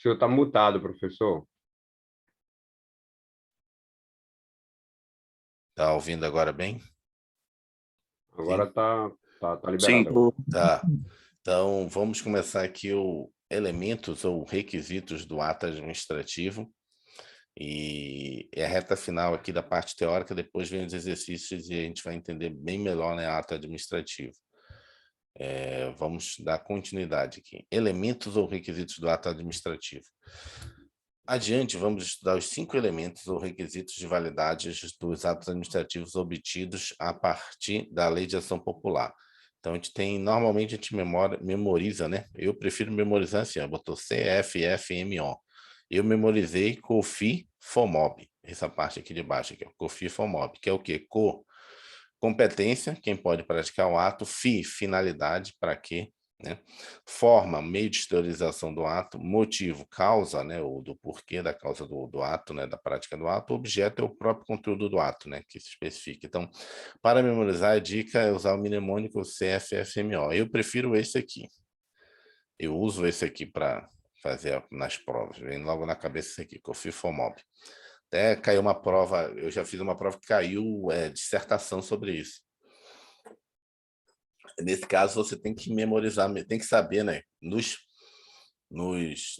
senhor está mutado, professor. Tá ouvindo agora bem? Agora tá Sim. liberado agora. Tá. Então, vamos começar aqui o elementos ou requisitos do ato administrativo. E é a reta final aqui da parte teórica, depois vem os exercícios e a gente vai entender bem melhor, né, ato administrativo. Vamos dar continuidade aqui. Elementos ou requisitos do ato administrativo. Adiante, vamos estudar os 5 elementos ou requisitos de validade dos atos administrativos obtidos a partir da Lei de Ação Popular. Então, normalmente a gente memoriza, né? Eu prefiro memorizar assim, ó, botou CFFMO. Eu memorizei COFI FOMOB, essa parte aqui de baixo, aqui, ó, COFI FOMOB, que é o quê? Competência, quem pode praticar o ato, finalidade, para quê? Né? Forma, meio de exteriorização do ato, motivo, causa, né, ou do porquê da causa do ato, né, da prática do ato, objeto é o próprio conteúdo do ato, né, que se especifica. Então, para memorizar, a dica é usar o mnemônico CFFMO. Eu prefiro esse aqui. Eu uso esse aqui para fazer nas provas. Vem logo na cabeça esse aqui, COFI-FOMOB. Até caiu uma prova, eu já fiz uma prova que caiu dissertação sobre isso. Nesse caso, você tem que memorizar, tem que saber, né?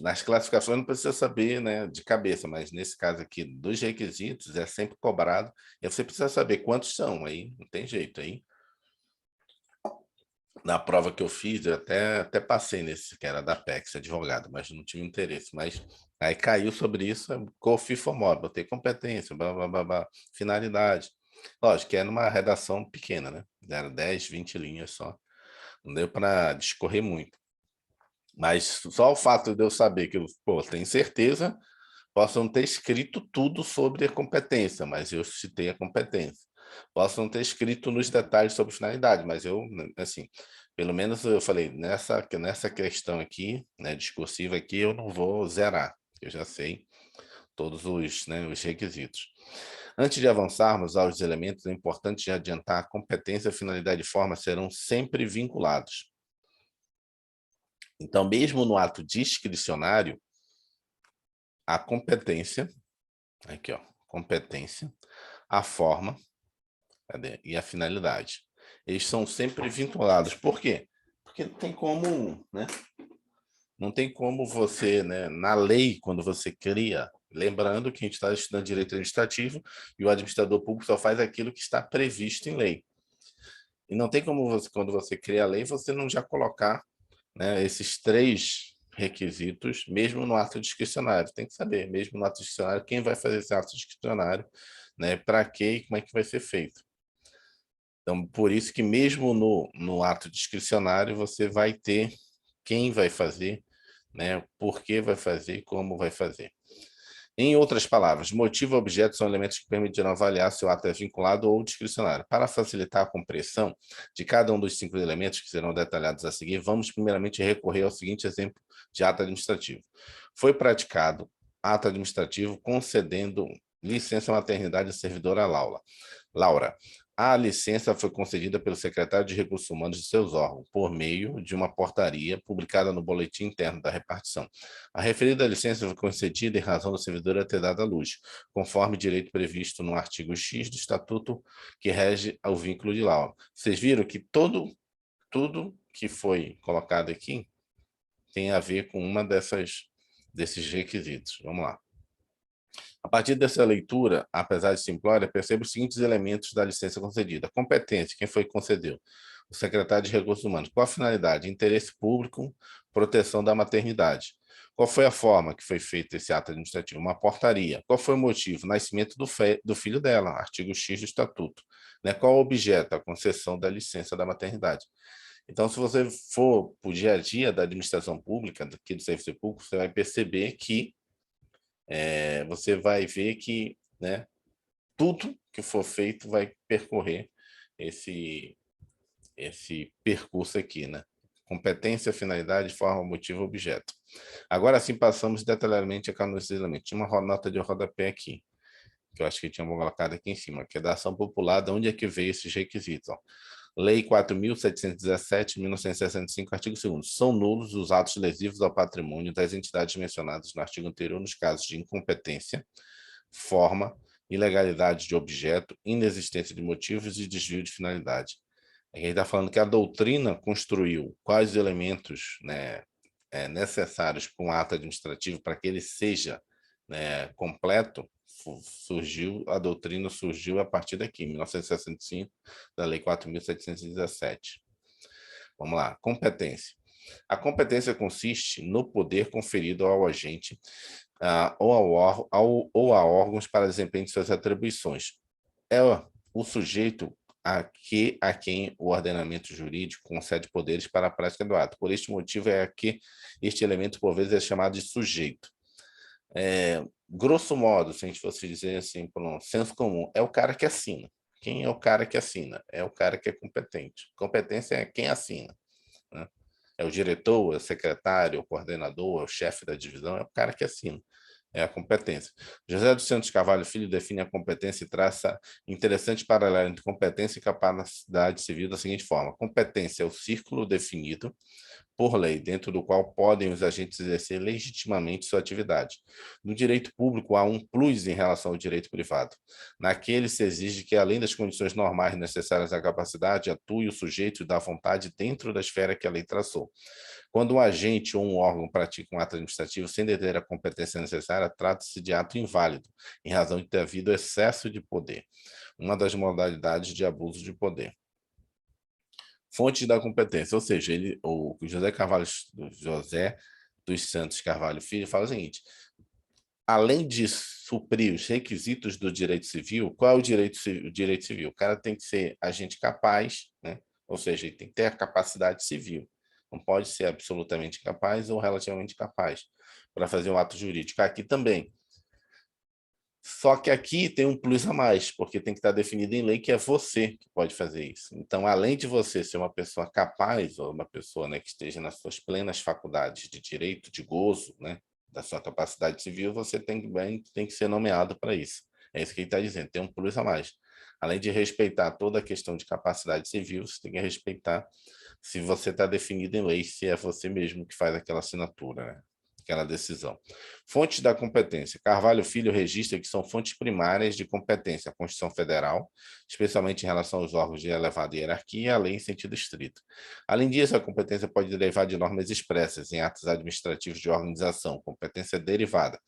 Nas classificações não precisa saber, né, de cabeça, mas nesse caso aqui, dos requisitos, é sempre cobrado, e você precisa saber quantos são, aí não tem jeito. Aí, na prova que eu fiz, eu até passei nesse, que era da PEX, advogado, mas não tive interesse. Mas aí caiu sobre isso, COFI-FOMOB, botei competência, blá, blá, blá, blá, finalidade. Lógico que é numa redação pequena, né? Era 10, 20 linhas só. Não deu para discorrer muito. Mas só o fato de eu saber que eu tenho certeza, posso não ter escrito tudo sobre a competência, mas eu citei a competência. Posso não ter escrito nos detalhes sobre finalidade, mas eu, assim, pelo menos eu falei, nessa questão aqui, né, discursiva aqui, eu não vou zerar, eu já sei todos os, né, os requisitos. Antes de avançarmos aos elementos, é importante adiantar a competência, finalidade e forma serão sempre vinculados. Então, mesmo no ato discricionário, a competência, aqui ó, competência, a forma, cadê? E a finalidade, eles são sempre vinculados. Por quê? Porque não tem como, né? Não tem como você, né, na lei, quando você cria, lembrando que a gente está estudando direito administrativo e o administrador público só faz aquilo que está previsto em lei. E não tem como você, quando você cria a lei, você não já colocar, né, esses 3 requisitos, mesmo no ato discricionário. Tem que saber, mesmo no ato discricionário, quem vai fazer esse ato discricionário, né, para quê e como é que vai ser feito. Então, por isso que mesmo no ato discricionário, você vai ter quem vai fazer, né, por que vai fazer e como vai fazer. Em outras palavras, motivo e objeto são elementos que permitirão avaliar se o ato é vinculado ou discricionário. Para facilitar a compreensão de cada um dos 5 elementos que serão detalhados a seguir, vamos primeiramente recorrer ao seguinte exemplo de ato administrativo. Foi praticado ato administrativo concedendo licença maternidade à servidora Laura. A licença foi concedida pelo secretário de Recursos Humanos de seus órgãos, por meio de uma portaria publicada no boletim interno da repartição. A referida licença foi concedida em razão da servidora ter dado à luz, conforme direito previsto no artigo X do Estatuto que rege o vínculo de Laura. Vocês viram que tudo que foi colocado aqui tem a ver com uma desses requisitos. Vamos lá. A partir dessa leitura, apesar de simplória, perceba os seguintes elementos da licença concedida. Competência, quem foi que concedeu? O secretário de Recursos Humanos. Qual a finalidade? Interesse público, proteção da maternidade. Qual foi a forma que foi feito esse ato administrativo? Uma portaria. Qual foi o motivo? Nascimento do filho dela, artigo X do Estatuto. Né? Qual o objeto? A concessão da licença da maternidade. Então, se você for para o dia a dia da administração pública, aqui do serviço público, você vai perceber que você vai ver que, né, tudo que for feito vai percorrer esse percurso aqui, né? Competência, finalidade, forma, motivo, objeto. Agora sim passamos detalhadamente a cada um desses elementos. Tinha uma nota de rodapé aqui, que eu acho que tinha colocado aqui em cima, que é da ação popular, de onde é que veio esses requisitos. Ó. Lei 4.717, 1965, artigo 2º. São nulos os atos lesivos ao patrimônio das entidades mencionadas no artigo anterior nos casos de incompetência, forma, ilegalidade de objeto, inexistência de motivos e desvio de finalidade. Aqui ele está falando que a doutrina construiu quais elementos, né, necessários para um ato administrativo para que ele seja, né, completo. A doutrina surgiu a partir daqui, 1965, da Lei 4.717. Vamos lá, competência. A competência consiste no poder conferido ao agente ou a órgãos para desempenho de suas atribuições. É o sujeito a quem o ordenamento jurídico concede poderes para a prática do ato. Por este motivo é que este elemento, por vezes, é chamado de sujeito. Grosso modo, se a gente fosse dizer assim, por um senso comum, é o cara que assina. Quem é o cara que assina? É o cara que é competente. Competência é quem assina, né? É o diretor, é o secretário, o coordenador, é o chefe da divisão, é o cara que assina. É a competência. José dos Santos Carvalho Filho define a competência e traça interessante paralelo entre competência e capacidade civil da seguinte forma: competência é o círculo definido por lei, dentro do qual podem os agentes exercer legitimamente sua atividade. No direito público, há um plus em relação ao direito privado. Naquele se exige que, além das condições normais necessárias à capacidade, atue o sujeito da vontade dentro da esfera que a lei traçou. Quando um agente ou um órgão pratica um ato administrativo sem deter a competência necessária, trata-se de ato inválido, em razão de ter havido excesso de poder, uma das modalidades de abuso de poder. Fonte da competência, ou seja, o José dos Santos Carvalho Filho fala o seguinte: além de suprir os requisitos do direito civil, qual é o direito civil? O cara tem que ser agente capaz, né? Ou seja, ele tem que ter a capacidade civil. Não pode ser absolutamente capaz ou relativamente capaz para fazer um ato jurídico. Aqui também. Só que aqui tem um plus a mais, porque tem que estar definido em lei que é você que pode fazer isso. Então, além de você ser uma pessoa capaz, ou uma pessoa, né, que esteja nas suas plenas faculdades de direito, de gozo, né, da sua capacidade civil, você tem que ser nomeado para isso. É isso que ele está dizendo, tem um plus a mais. Além de respeitar toda a questão de capacidade civil, você tem que respeitar se você está definido em lei, se é você mesmo que faz aquela assinatura, né? Aquela decisão. Fontes da competência. Carvalho Filho registra que são fontes primárias de competência a Constituição Federal, especialmente em relação aos órgãos de elevada hierarquia e a lei em sentido estrito. Além disso, a competência pode derivar de normas expressas em atos administrativos de organização, competência derivada.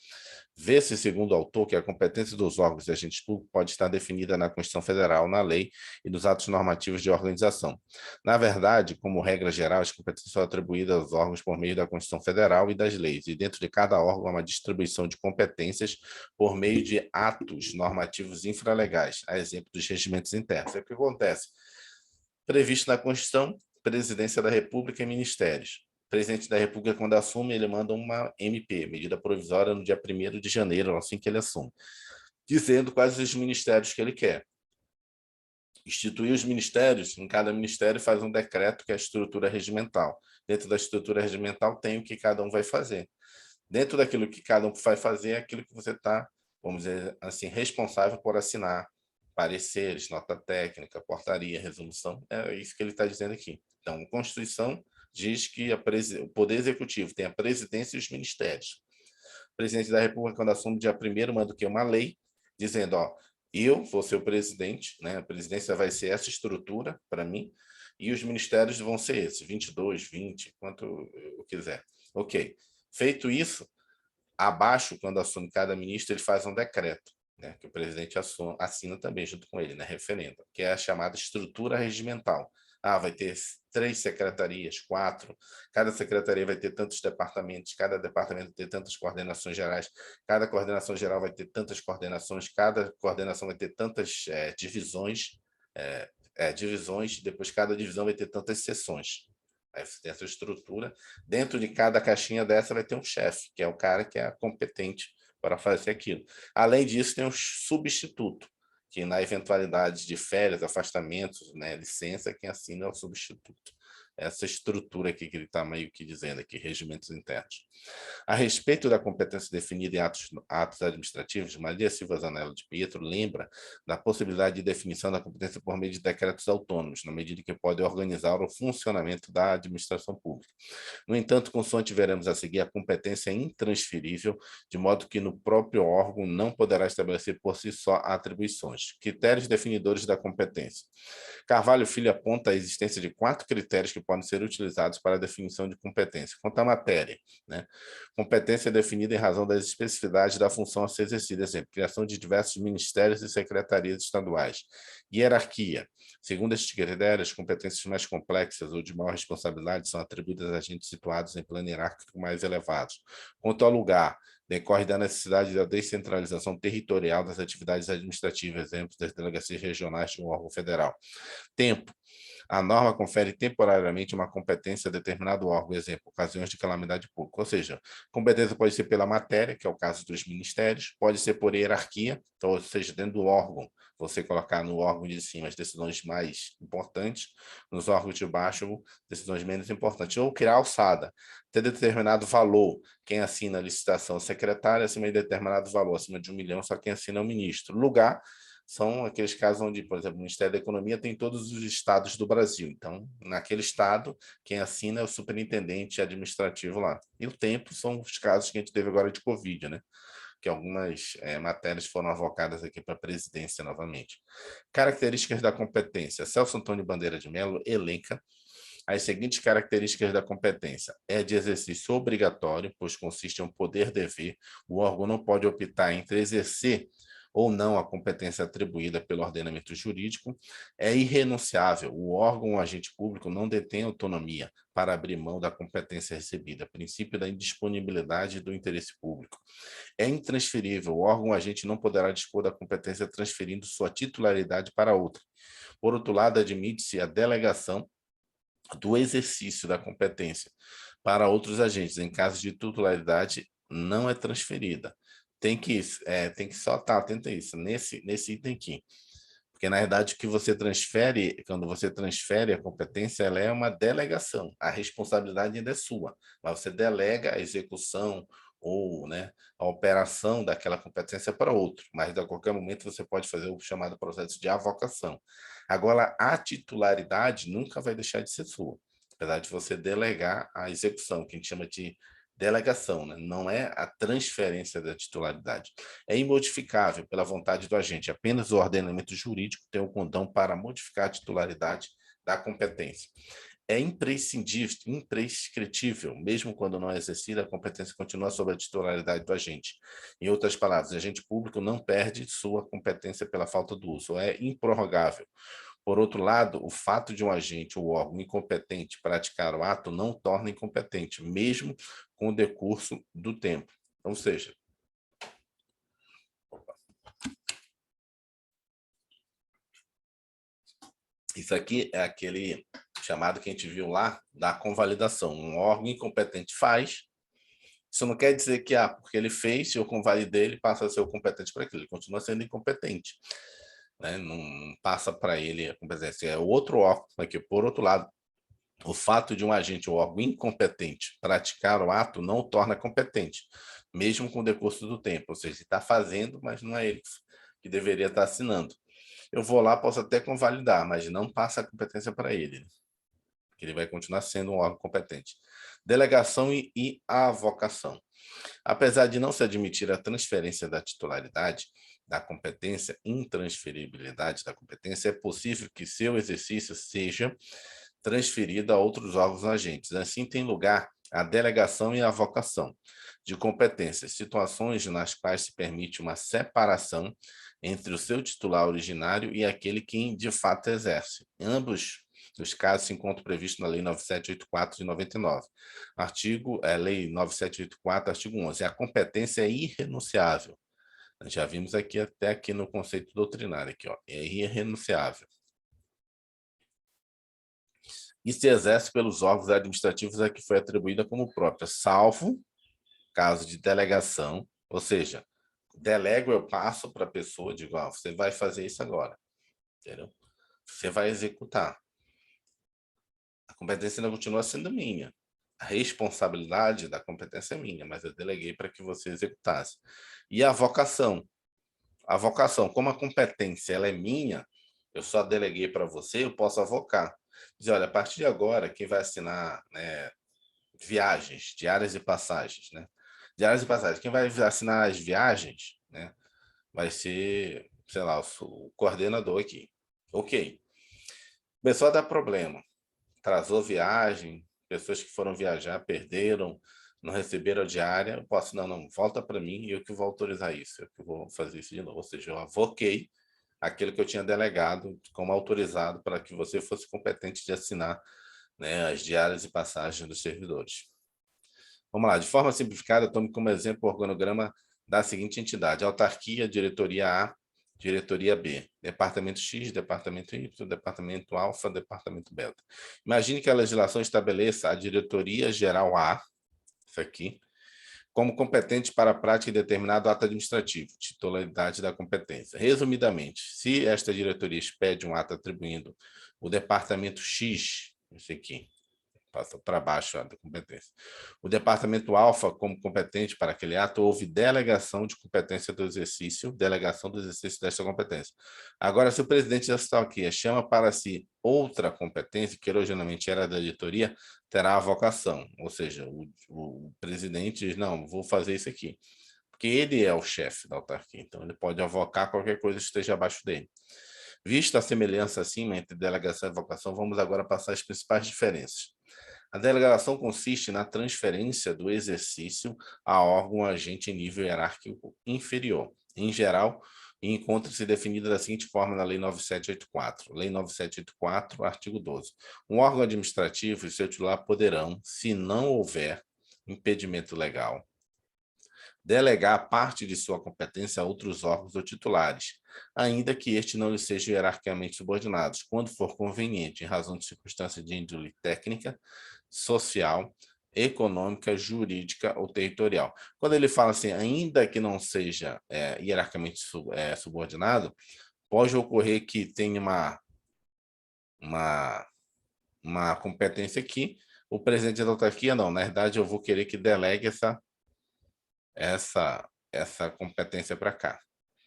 Vê-se, segundo o autor, que a competência dos órgãos de agentes públicos pode estar definida na Constituição Federal, na lei e nos atos normativos de organização. Na verdade, como regra geral, as competências são atribuídas aos órgãos por meio da Constituição Federal e das leis, e dentro de cada órgão há uma distribuição de competências por meio de atos normativos infralegais, a exemplo dos regimentos internos. É o que acontece. Previsto na Constituição, Presidência da República e Ministérios. O presidente da República, quando assume, ele manda uma MP, medida provisória, no dia 1º de janeiro, assim que ele assume, dizendo quais os ministérios que ele quer. Instituir os ministérios, em cada ministério faz um decreto que é a estrutura regimental. Dentro da estrutura regimental tem o que cada um vai fazer. Dentro daquilo que cada um vai fazer, é aquilo que você está, vamos dizer assim, responsável por assinar pareceres, nota técnica, portaria, resolução. É isso que ele está dizendo aqui. Então, a Constituição diz que o Poder Executivo tem a presidência e os ministérios. O presidente da República, quando assume dia 1º, manda o quê? Uma lei, dizendo, ó, eu vou ser o presidente, né? A presidência vai ser essa estrutura para mim, e os ministérios vão ser esses, 22, 20, quanto eu quiser. Ok. Feito isso, abaixo, quando assume cada ministro, ele faz um decreto, né, que o presidente assina também junto com ele, né, referendo, que é a chamada estrutura regimental. Ah, vai ter 3 secretarias, 4, cada secretaria vai ter tantos departamentos, cada departamento vai ter tantas coordenações gerais, cada coordenação geral vai ter tantas coordenações, cada coordenação vai ter tantas divisões, depois cada divisão vai ter tantas seções. Aí você tem essa estrutura. Dentro de cada caixinha dessa vai ter um chefe, que é o cara que é competente para fazer aquilo. Além disso, tem um substituto, que na eventualidade de férias, afastamentos, né, licença, quem assina é o substituto. essa estrutura aqui que ele está meio que dizendo aqui, regimentos internos. A respeito da competência definida em atos administrativos, Maria Silva Zanella de Pietro lembra da possibilidade de definição da competência por meio de decretos autônomos, na medida que pode organizar o funcionamento da administração pública. No entanto, consoante veremos a seguir, a competência é intransferível, de modo que no próprio órgão não poderá estabelecer por si só atribuições. Critérios definidores da competência. Carvalho Filho aponta a existência de 4 critérios que podem ser utilizados para a definição de competência. Quanto à matéria, né? Competência é definida em razão das especificidades da função a ser exercida, exemplo, criação de diversos ministérios e secretarias estaduais. Hierarquia. Segundo estes critérios, competências mais complexas ou de maior responsabilidade são atribuídas a agentes situados em plano hierárquico mais elevados. Quanto ao lugar, decorre da necessidade da descentralização territorial das atividades administrativas, exemplos das delegacias regionais de um órgão federal. Tempo. A norma confere temporariamente uma competência a determinado órgão, exemplo, ocasiões de calamidade pública. Ou seja, competência pode ser pela matéria, que é o caso dos ministérios, pode ser por hierarquia, então, ou seja, dentro do órgão, você colocar no órgão de cima as decisões mais importantes, nos órgãos de baixo, decisões menos importantes, ou criar alçada, ter determinado valor, quem assina a licitação, secretário, acima de determinado valor, acima de 1 milhão, só quem assina é o ministro. Lugar, são aqueles casos onde, por exemplo, o Ministério da Economia tem todos os estados do Brasil. Então, naquele estado, quem assina é o superintendente administrativo lá. E o tempo são os casos que a gente teve agora de Covid, né? Que algumas matérias foram avocadas aqui para a presidência novamente. Características da competência. Celso Antônio Bandeira de Mello elenca as seguintes características da competência. É de exercício obrigatório, pois consiste em um poder-dever. O órgão não pode optar entre exercer ou não a competência atribuída pelo ordenamento jurídico. É irrenunciável. O órgão ou agente público não detém autonomia para abrir mão da competência recebida. Princípio da indisponibilidade do interesse público. É intransferível. O órgão ou agente não poderá dispor da competência transferindo sua titularidade para outra. Por outro lado, admite-se a delegação do exercício da competência para outros agentes, em caso de titularidade não é transferida. Tem que só estar atento a isso, nesse item aqui. Porque, na verdade, o que você transfere, quando você transfere a competência, ela é uma delegação. A responsabilidade ainda é sua, mas você delega a execução ou, né, a operação daquela competência para outro. Mas, a qualquer momento, você pode fazer o chamado processo de avocação. Agora, a titularidade nunca vai deixar de ser sua, apesar de você delegar a execução, que a gente chama de delegação, né? Não é a transferência da titularidade. É imodificável pela vontade do agente. Apenas o ordenamento jurídico tem o condão para modificar a titularidade da competência. É imprescindível, imprescritível, mesmo quando não é exercida, a competência continua sob a titularidade do agente. Em outras palavras, o agente público não perde sua competência pela falta do uso, é improrrogável. Por outro lado, o fato de um agente ou órgão incompetente praticar o ato não o torna incompetente, mesmo com o decurso do tempo. Ou seja, isso aqui é aquele chamado que a gente viu lá da convalidação. Um órgão incompetente faz, isso não quer dizer que, porque ele fez, se eu convalidei, ele passa a ser o competente para aquilo, ele continua sendo incompetente. Né? Não passa para ele a competência. É o outro órgão aqui. Por outro lado, o fato de um agente ou órgão incompetente praticar o ato não o torna competente, mesmo com o decurso do tempo. Ou seja, ele está fazendo, mas não é ele que deveria estar assinando. Eu vou lá, posso até convalidar, mas não passa a competência para ele, porque ele vai continuar sendo um órgão competente. Delegação e avocação. Apesar de não se admitir a transferência da titularidade da competência, intransferibilidade da competência, é possível que seu exercício seja transferido a outros órgãos agentes. Assim, tem lugar a delegação e a avocação de competências, situações nas quais se permite uma separação entre o seu titular originário e aquele que de fato exerce. Em ambos os casos se encontram previstos na Lei 9784 de 99. Lei 9784, artigo 11. A competência é irrenunciável. Nós já vimos aqui até aqui no conceito doutrinário, aqui, ó, é irrenunciável. E se exerce pelos órgãos administrativos a que foi atribuída como própria, salvo caso de delegação, ou seja, delego, eu passo para a pessoa, digo, você vai fazer isso agora, entendeu? Você vai executar. competência ainda continua sendo minha. A responsabilidade da competência é minha, mas eu deleguei para que você executasse. E a vocação? A vocação, como a competência ela é minha, eu só deleguei para você, eu posso avocar. Dizer, olha, a partir de agora, quem vai assinar, né, viagens, diárias e passagens, né? Diárias e passagens. Quem vai assinar as viagens, né, vai ser, sei lá, o coordenador aqui. Ok. Começou a dar problema. Atrasou viagem, pessoas que foram viajar perderam, não receberam a diária. Eu posso, não, volta para mim e eu que vou autorizar isso, eu que vou fazer isso de novo. Ou seja, eu avoquei aquilo que eu tinha delegado como autorizado para que você fosse competente de assinar, né, as diárias e passagens dos servidores. Vamos lá, de forma simplificada, tome como exemplo o organograma da seguinte entidade: autarquia, diretoria A, diretoria B, departamento X, departamento Y, departamento alfa, departamento beta. Imagine que a legislação estabeleça a diretoria geral A, isso aqui, como competente para a prática de determinado ato administrativo, titularidade da competência. Resumidamente, se esta diretoria expede um ato atribuindo o departamento X, isso aqui, passa para baixo a competência. O departamento alfa, como competente para aquele ato, houve delegação de competência do exercício, delegação do exercício desta competência. Agora, se o presidente da autarquia chama para si outra competência, que originalmente era da diretoria, terá a vocação, ou seja, o presidente diz, não, vou fazer isso aqui, porque ele é o chefe da autarquia, então ele pode avocar qualquer coisa que esteja abaixo dele. Vista a semelhança acima entre delegação e vocação, vamos agora passar as principais diferenças. A delegação consiste na transferência do exercício a órgão agente em nível hierárquico inferior. Em geral, encontra-se definida da seguinte forma na Lei 9784. Lei 9784, artigo 12. Um órgão administrativo e seu titular poderão, se não houver impedimento legal, delegar parte de sua competência a outros órgãos ou titulares, ainda que este não lhe sejam hierarquicamente subordinados, quando for conveniente, em razão de circunstâncias de índole técnica, social, econômica, jurídica ou territorial. Quando ele fala assim, ainda que não seja hierarquicamente subordinado, pode ocorrer que tenha uma competência aqui, o presidente da autarquia não, na verdade eu vou querer que delegue essa competência para cá,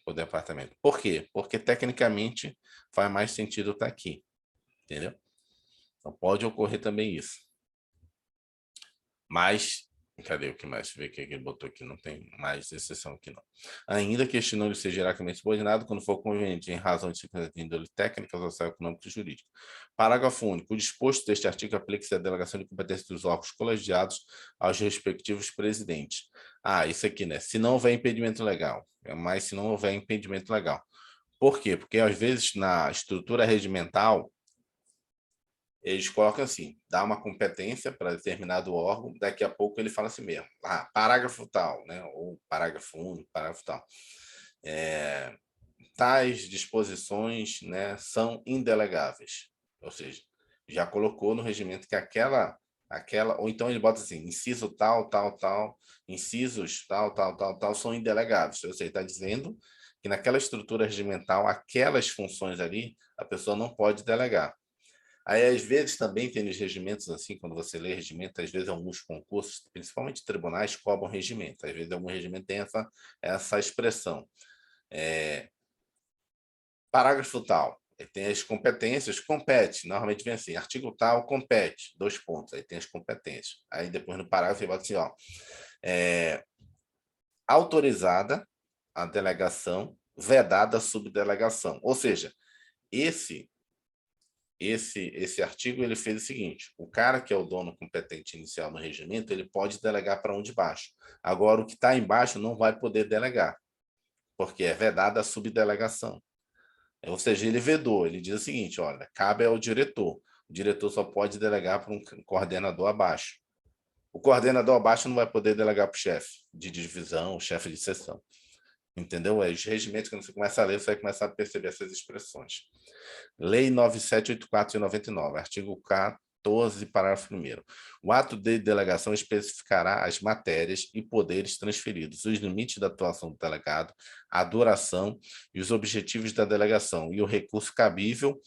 o departamento. Por quê? Porque tecnicamente faz mais sentido estar aqui, entendeu? Então pode ocorrer também isso. Mas, cadê o que mais? Deixa eu ver o que ele botou aqui, não tem mais exceção aqui não. Ainda que este não lhe seja hierarquicamente subordinado, quando for conveniente, em razão de circunstâncias de índole técnica, social, econômica e jurídica. Parágrafo único. O disposto deste artigo aplica-se à delegação de competência dos órgãos colegiados aos respectivos presidentes. Ah, isso aqui, né? Se não houver impedimento legal. Mas se não houver impedimento legal. Por quê? Porque, às vezes, na estrutura regimental, eles colocam assim, dá uma competência para determinado órgão, daqui a pouco ele fala assim mesmo, parágrafo tal, né? Ou parágrafo único, parágrafo tal. Tais disposições, né, são indelegáveis. Ou seja, já colocou no regimento que aquela, ou então ele bota assim, inciso tal, tal, tal, incisos tal, tal, tal, tal, são indelegáveis. Ou seja, está dizendo que naquela estrutura regimental, aquelas funções ali, a pessoa não pode delegar. Aí, às vezes, também tem nos regimentos, assim, quando você lê regimento, às vezes alguns concursos, principalmente tribunais, cobram regimento. Às vezes, algum regimento tem essa expressão. Parágrafo tal, tem as competências, compete, normalmente vem assim, artigo tal, compete, 2 pontos, aí tem as competências. Aí, depois, no parágrafo, ele bota assim, ó, autorizada a delegação, vedada a subdelegação. Ou seja, esse artigo ele fez o seguinte, o cara que é o dono competente inicial no regimento, ele pode delegar para um de baixo. Agora, o que está embaixo não vai poder delegar, porque é vedada a subdelegação. Ou seja, ele vedou, ele diz o seguinte, olha, cabe ao diretor. O diretor só pode delegar para um coordenador abaixo. O coordenador abaixo não vai poder delegar para o chefe de divisão, chefe de seção. Entendeu? Os regimentos, quando você começa a ler, você vai começar a perceber essas expressões. Lei 9784 de 99, artigo 14, parágrafo 1º. O ato de delegação especificará as matérias e poderes transferidos, os limites da atuação do delegado, a duração e os objetivos da delegação e o recurso cabível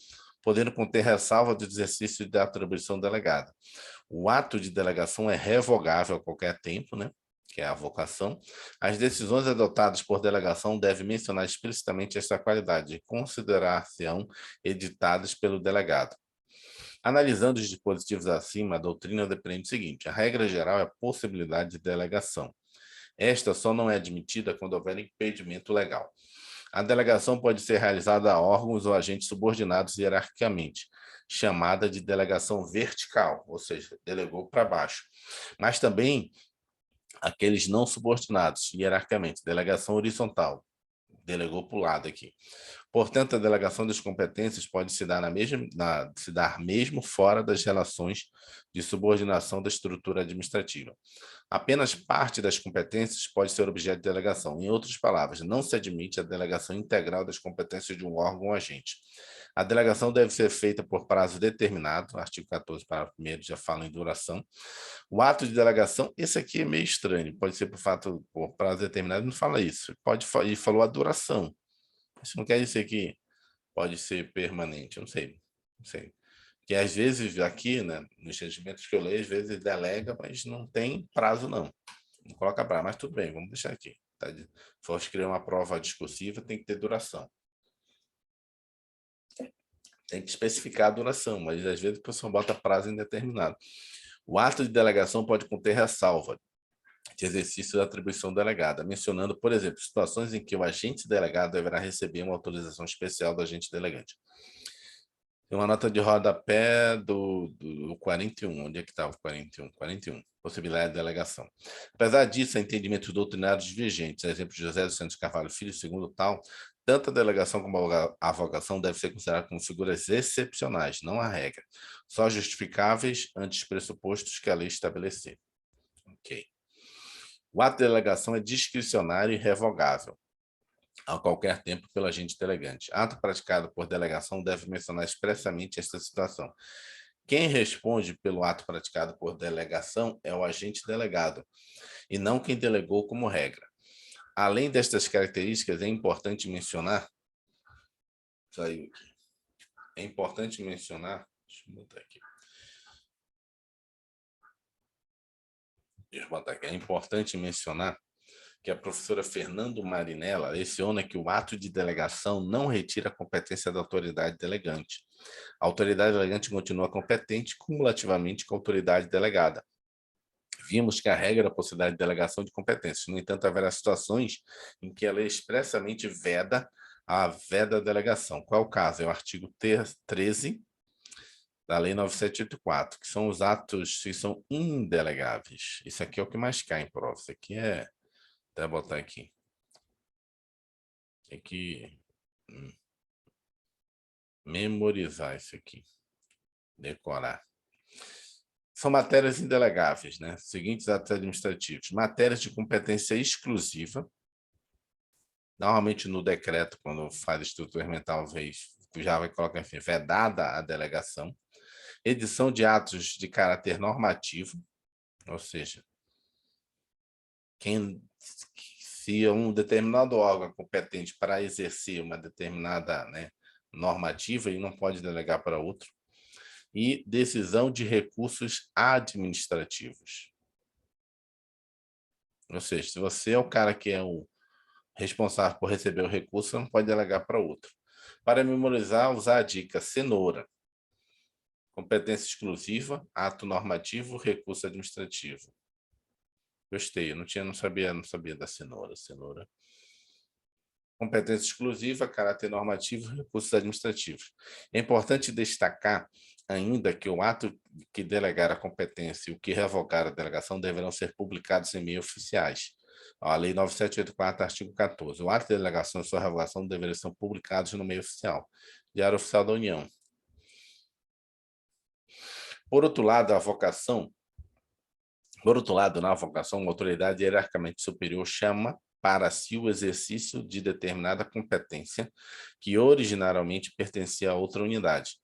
podendo conter ressalva do exercício da atribuição delegada. O ato de delegação é revogável a qualquer tempo, né? Que é a avocação. As decisões adotadas por delegação devem mencionar explicitamente esta qualidade e considerar-se-ão editadas pelo delegado. Analisando os dispositivos acima, a doutrina depreende o seguinte: a regra geral é a possibilidade de delegação. Esta só não é admitida quando houver impedimento legal. A delegação pode ser realizada a órgãos ou agentes subordinados hierarquicamente, chamada de delegação vertical, ou seja, delegou para baixo. Mas também aqueles não subordinados hierarquicamente, delegação horizontal, delegou para o lado aqui. Portanto, a delegação das competências pode se dar, se dar mesmo fora das relações de subordinação da estrutura administrativa. Apenas parte das competências pode ser objeto de delegação. Em outras palavras, não se admite a delegação integral das competências de um órgão ou agente. A delegação deve ser feita por prazo determinado, artigo 14, parágrafo 1º, já fala em duração. O ato de delegação, esse aqui é meio estranho, pode ser por prazo determinado, não fala isso. Ele falou a duração. Isso não quer dizer que pode ser permanente, eu não sei. Que às vezes aqui, né, nos regimentos que eu leio, às vezes delega, mas não tem prazo não. Não coloca prazo, mas tudo bem, vamos deixar aqui. Tá? Se for escrever uma prova discursiva, tem que ter duração. Tem que especificar a duração, mas às vezes a pessoa bota prazo indeterminado. O ato de delegação pode conter ressalva de exercício da atribuição delegada, mencionando, por exemplo, situações em que o agente delegado deverá receber uma autorização especial do agente delegante. Tem uma nota de rodapé do 41. Onde é que está o 41? 41. Possibilidade de delegação. Apesar disso, há entendimentos doutrinários divergentes. Exemplo de José dos Santos Carvalho Filho, segundo tal, tanto a delegação como a avocação devem ser consideradas como figuras excepcionais, não a regra, só justificáveis ante os pressupostos que a lei estabelecer. Ok. O ato de delegação é discricionário e revogável a qualquer tempo pelo agente delegante. Ato praticado por delegação deve mencionar expressamente esta situação. Quem responde pelo ato praticado por delegação é o agente delegado, e não quem delegou como regra. Além destas características, é importante mencionar... Saiu aqui. É importante mencionar... Deixa eu botar aqui. É importante mencionar que a professora Fernando Marinella leciona que o ato de delegação não retira a competência da autoridade delegante. A autoridade delegante continua competente cumulativamente com a autoridade delegada. Vimos que a regra é a possibilidade de delegação de competências. No entanto, haverá situações em que ela expressamente veda a delegação. Qual é o caso? É o artigo 13 da Lei 9784, que são os atos que são indelegáveis. Isso aqui é o que mais cai em prova. Isso aqui é... Até botar aqui. Tem que memorizar isso aqui. Decorar. São matérias indelegáveis, né? Seguintes atos administrativos. Matérias de competência exclusiva. Normalmente no decreto, quando faz estrutura mental, já vai colocar, enfim, vedada a delegação. Edição de atos de caráter normativo, ou seja, se um determinado órgão é competente para exercer uma determinada, né, normativa, ele não pode delegar para outro. E decisão de recursos administrativos. Ou seja, se você é o cara que é o responsável por receber o recurso, você não pode delegar para outro. Para memorizar, usar a dica cenoura. Competência exclusiva, ato normativo, recurso administrativo. Gostei, eu não sabia da cenoura. Competência exclusiva, caráter normativo, recursos administrativos. É importante destacar ainda que o ato que delegar a competência e o que revogar a delegação deverão ser publicados em meios oficiais. A Lei 9784, artigo 14. O ato de delegação e sua revogação deverão ser publicados no meio oficial, Diário Oficial da União. Por outro lado, na avocação, uma autoridade hierarquicamente superior chama para si o exercício de determinada competência que originariamente pertencia a outra unidade.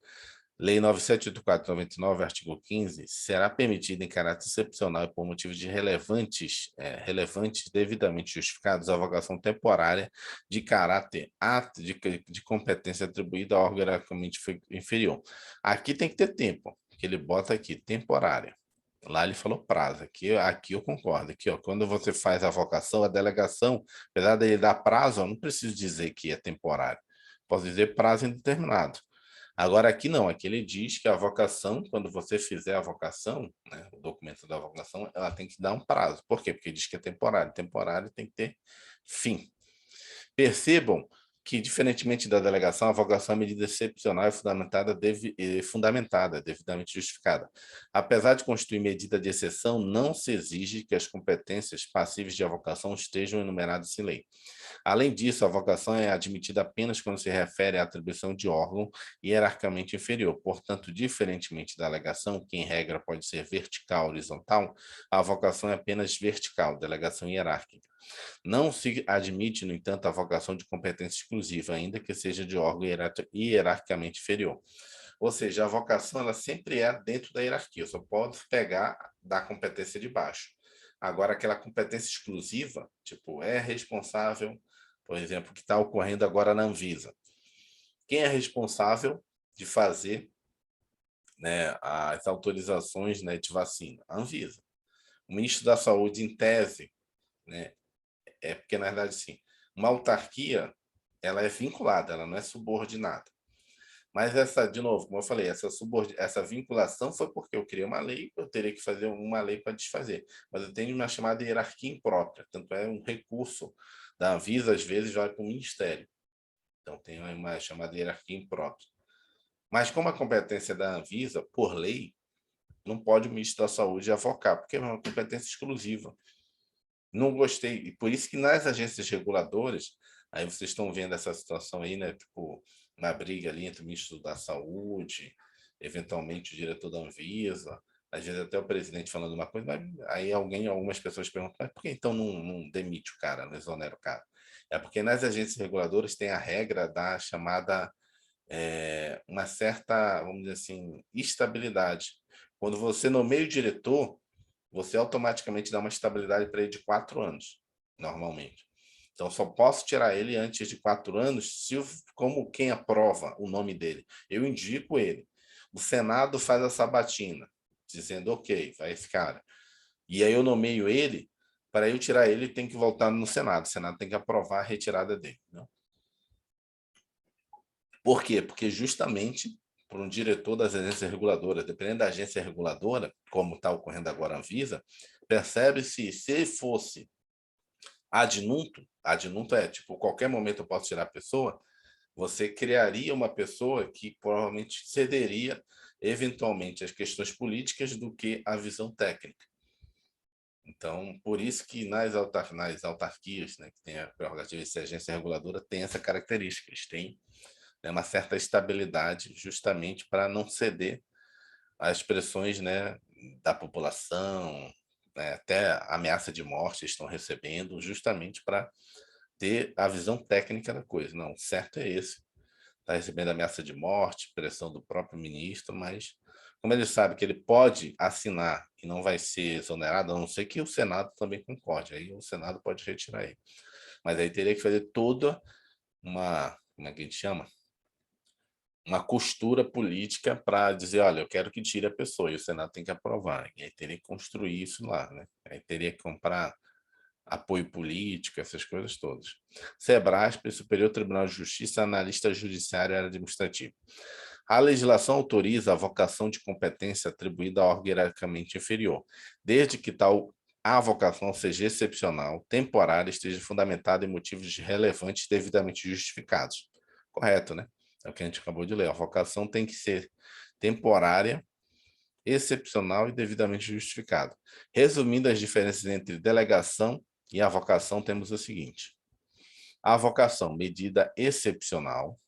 Lei 9784/99, artigo 15, será permitida em caráter excepcional e por motivos de relevantes devidamente justificados a avocação temporária de caráter de competência atribuída ao órgão hierarquicamente inferior. Aqui tem que ter tempo, que ele bota aqui, temporária. Lá ele falou prazo, aqui eu concordo. Aqui, ó, quando você faz a avocação, a delegação, apesar dele dar prazo, eu não preciso dizer que é temporário. Posso dizer prazo indeterminado. Agora aqui não, aqui ele diz que a avocação, quando você fizer a avocação, né, o documento da avocação, ela tem que dar um prazo. Por quê? Porque diz que é temporário. Temporário tem que ter fim. Percebam que, diferentemente da delegação, a avocação é medida excepcional e fundamentada, devidamente justificada. Apesar de constituir medida de exceção, não se exige que as competências passíveis de avocação estejam enumeradas em lei. Além disso, a avocação é admitida apenas quando se refere à atribuição de órgão hierarquicamente inferior. Portanto, diferentemente da alegação, que em regra pode ser vertical ou horizontal, a avocação é apenas vertical, delegação hierárquica. Não se admite, no entanto, a avocação de competência exclusiva, ainda que seja de órgão hierarquicamente inferior. Ou seja, a avocação ela sempre é dentro da hierarquia, só pode pegar da competência de baixo. Agora, aquela competência exclusiva, tipo, é responsável, por exemplo, que está ocorrendo agora na Anvisa. Quem é responsável de fazer, né, as autorizações, né, de vacina? A Anvisa. O ministro da Saúde, em tese, né, porque, na verdade, sim, uma autarquia ela é vinculada, ela não é subordinada. Mas de novo, como eu falei, essa vinculação foi porque eu criei uma lei, eu teria que fazer uma lei para desfazer. Mas eu tenho uma chamada hierarquia imprópria, tanto é um recurso da Anvisa, às vezes, vai para o Ministério. Então, tem uma chamada hierarquia imprópria. Mas como a competência da Anvisa, por lei, não pode o ministro da Saúde avocar, porque é uma competência exclusiva. Não gostei. E por isso que nas agências reguladoras, aí vocês estão vendo essa situação aí, né? Tipo, uma briga ali entre o ministro da Saúde, eventualmente o diretor da Anvisa, às vezes até o presidente falando uma coisa, mas aí algumas pessoas perguntam, mas por que então não demite o cara, não exonera o cara? É porque nas agências reguladoras tem a regra da chamada uma certa, vamos dizer assim, estabilidade. Quando você nomeia o diretor, você automaticamente dá uma estabilidade para ele de 4 anos, normalmente. Então, só posso tirar ele antes de 4 anos, como quem aprova o nome dele. Eu indico ele. O Senado faz a sabatina, dizendo, ok, vai esse cara. E aí eu nomeio ele, para eu tirar ele, tem que voltar no Senado. O Senado tem que aprovar a retirada dele. Não? Por quê? Porque justamente para um diretor das agências reguladoras, dependendo da agência reguladora, como está ocorrendo agora a Anvisa, percebe-se, se fosse adjunto é tipo, qualquer momento eu posso tirar a pessoa, você criaria uma pessoa que provavelmente cederia eventualmente as questões políticas do que a visão técnica. Então, por isso que nas autarquias, né, que tem a prerrogativa de ser agência reguladora, tem essa característica, eles têm uma certa estabilidade justamente para não ceder às pressões, né, da população, né, até ameaça de morte estão recebendo, justamente para ter a visão técnica da coisa. Não, o certo é esse. Está recebendo ameaça de morte, pressão do próprio ministro, mas como ele sabe que ele pode assinar e não vai ser exonerado, a não ser que o Senado também concorde, aí o Senado pode retirar ele. Mas aí teria que fazer toda como é que a gente chama? Uma costura política para dizer, olha, eu quero que tire a pessoa, e o Senado tem que aprovar. E aí teria que construir isso lá, né? Aí teria que comprar apoio político, essas coisas todas. SEBRASP, Superior Tribunal de Justiça, analista judiciário e administrativo. A legislação autoriza a avocação de competência atribuída a órgão hierarquicamente inferior, desde que tal a avocação seja excepcional, temporária, esteja fundamentada em motivos relevantes devidamente justificados. Correto, né? É o que a gente acabou de ler. A avocação tem que ser temporária, excepcional e devidamente justificada. Resumindo as diferenças entre delegação e avocação, temos o seguinte. A avocação, medida excepcional,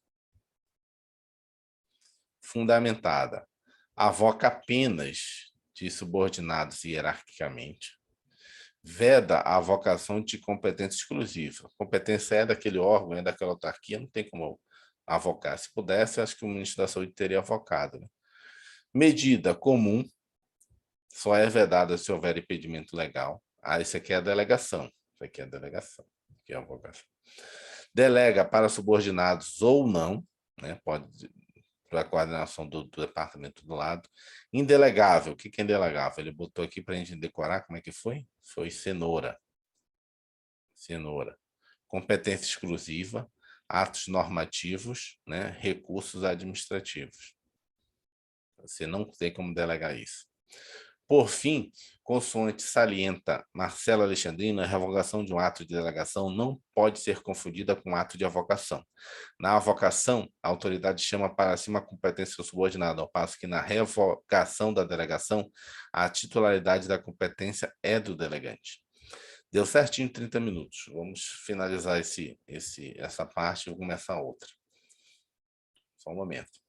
fundamentada, avoca apenas de subordinados hierarquicamente, veda a avocação de competência exclusiva. A competência é daquele órgão, é daquela autarquia, não tem como avocar. Se pudesse, acho que o ministro da Saúde teria avocado, né? Medida comum só é vedada se houver impedimento legal. Ah, isso aqui é a delegação. Isso aqui é a delegação. Aqui é a avocação. Delega para subordinados ou não, né? Pode para a coordenação do departamento do lado. Indelegável. O que é indelegável? Ele botou aqui para a gente decorar como é que foi? Foi cenoura. Cenoura. Competência exclusiva, atos normativos, né? Recursos administrativos. Você não tem como delegar isso. Por fim, consoante salienta Marcelo Alexandrino, a revogação de um ato de delegação não pode ser confundida com um ato de avocação. Na avocação, a autoridade chama para si uma competência subordinada, ao passo que na revogação da delegação, a titularidade da competência é do delegante. Deu certinho 30 minutos. Vamos finalizar essa parte e vou começar outra. Só um momento.